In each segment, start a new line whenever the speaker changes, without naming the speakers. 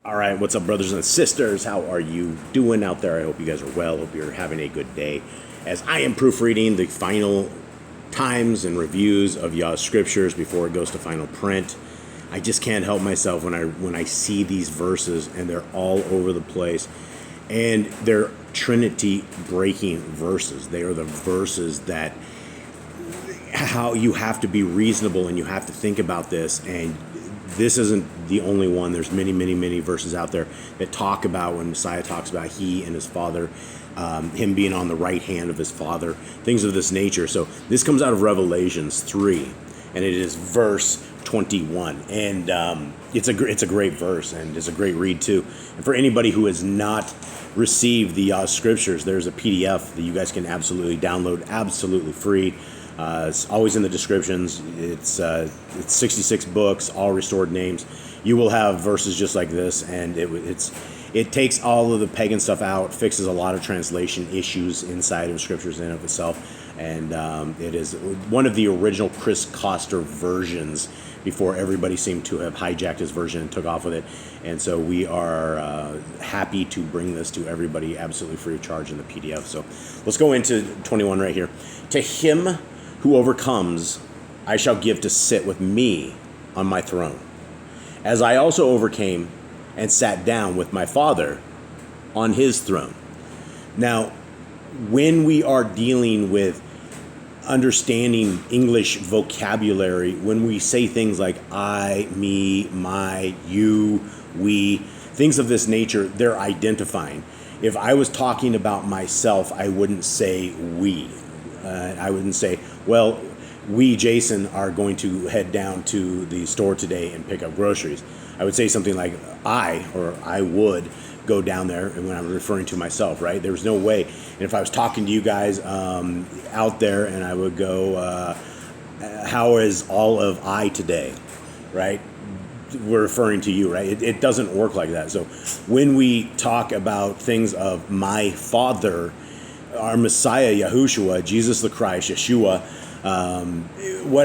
All right, what's up, brothers and sisters? How are you doing out there? I hope you guys are well. Hope you're having a good day. As I am proofreading the final times and reviews of Yah Scriptures before it goes to final print, I just can't help myself when I see these verses, and they're all over the place, and they're Trinity breaking verses. They are the verses that how you have to be reasonable and you have to think about this. And this isn't the only one. There's many verses out there that talk about when Messiah talks about he and his Father, him being on the right hand of his Father, things of this nature. So this comes out of Revelations 3, and it is verse 21. And it's a great verse, and it's a great read too. And for anybody who has not received the Yah Scriptures, there's a PDF that you guys can absolutely download, absolutely free. It's always in the descriptions. It's 66 books, all restored names. You will have verses just like this, and it takes all of the pagan stuff out, fixes a lot of translation issues inside of Scriptures in and of itself, and it is one of the original Chris Koster versions before everybody seemed to have hijacked his version and took off with it. And so we are happy to bring this to everybody absolutely free of charge in the PDF. So let's go into 21 right here. To him who overcomes, I shall give to sit with me on my throne, as I also overcame and sat down with my Father on his throne. Now, when we are dealing with understanding English vocabulary, when we say things like I, me, my, you, we, things of this nature, they're identifying. If I was talking about myself, I wouldn't say we. I wouldn't say, well, we, Jason, are going to head down to the store today and pick up groceries. I would say something like I would go down there, and when I'm referring to myself, right? There's no way. And if I was talking to you guys out there, and I would go, how is all of I today, right? We're referring to you, right? It doesn't work like that. So when we talk about things of my Father, our Messiah, Yahushua, Jesus the Christ, Yeshua,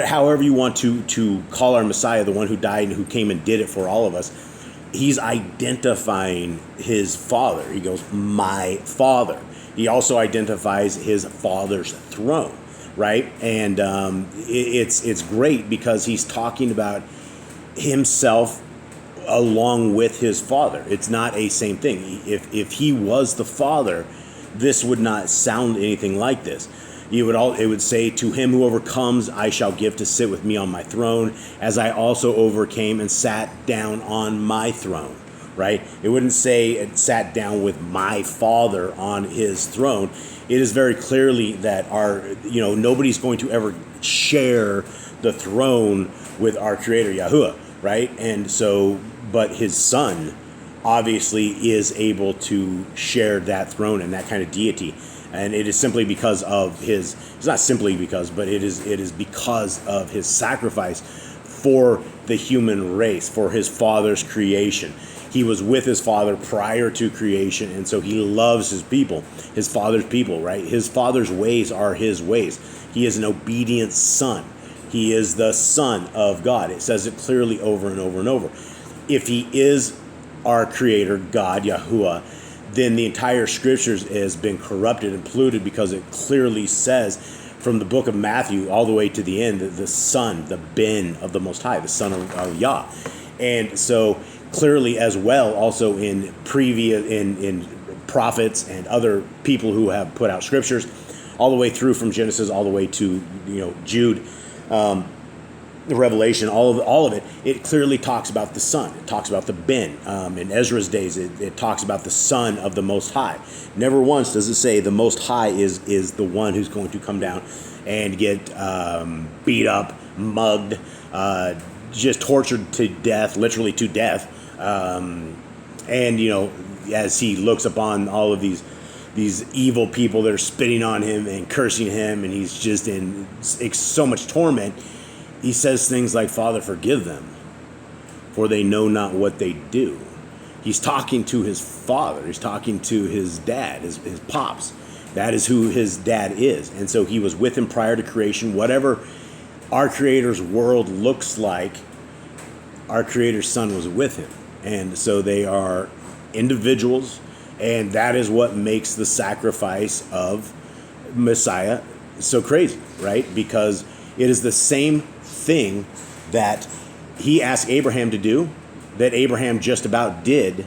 however you want to call our Messiah, the one who died and who came and did it for all of us, he's identifying his Father. He goes, my Father. He also identifies his Father's throne, right? And it's great because he's talking about himself along with his Father. It's not a same thing. If he was the Father, this would not sound anything like this. It would say, to him who overcomes, I shall give to sit with me on my throne, as I also overcame and sat down on my throne, right? It wouldn't say it sat down with my Father on his throne. It is very clearly that nobody's going to ever share the throne with our Creator, Yahuwah, right? And so, but his Son obviously is able to share that throne and that kind of deity. And it is simply because of it's not simply because, but it is because of his sacrifice for the human race, for his Father's creation. He was with his Father prior to creation, and so he loves his people, his Father's people, right? His Father's ways are his ways. He is an obedient Son. He is the Son of God. It says it clearly over and over and over. If he is our Creator, God, Yahuwah, then the entire Scriptures has been corrupted and polluted, because it clearly says from the book of Matthew all the way to the end that the Son, the Ben of the Most High, the Son of Yah. And so clearly as well, also in prophets and other people who have put out Scriptures, all the way through from Genesis all the way to Jude, the Revelation, all of it, it clearly talks about the Son. It talks about the Ben. In Ezra's days, it talks about the Son of the Most High. Never once does it say the Most High is the one who's going to come down and get beat up, mugged, just tortured to death, literally to death. And as he looks upon all of these evil people that are spitting on him and cursing him, and he's just in so much torment, he says things like, Father, forgive them, for they know not what they do. He's talking to his Father. He's talking to his dad, his pops. That is who his dad is. And so he was with him prior to creation. Whatever our Creator's world looks like, our Creator's Son was with him. And so they are individuals, and that is what makes the sacrifice of Messiah so crazy, right? Because it is the same thing that he asked Abraham to do, that Abraham just about did.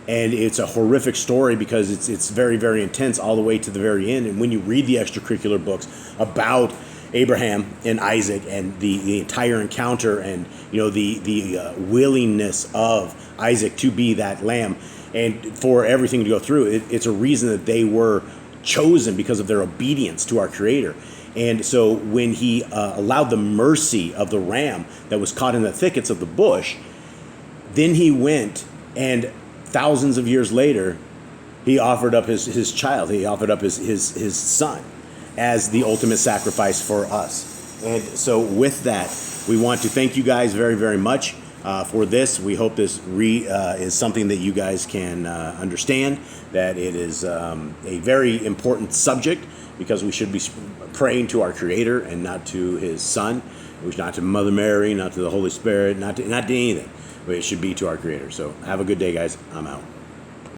And it's a horrific story because it's very, very intense all the way to the very end. And when you read the extracurricular books about Abraham and Isaac and the entire encounter, and the willingness of Isaac to be that lamb and for everything to go through, it's a reason that they were chosen because of their obedience to our Creator. And so when he allowed the mercy of the ram that was caught in the thickets of the bush, then he went and thousands of years later, he offered up his child. He offered up his son as the ultimate sacrifice for us. And so with that, we want to thank you guys very, very much for this. We hope this is something that you guys can understand, that it is a very important subject, because we should be praying to our Creator and not to his Son, not to Mother Mary, not to the Holy Spirit, not to anything. But it should be to our Creator. So have a good day, guys. I'm out.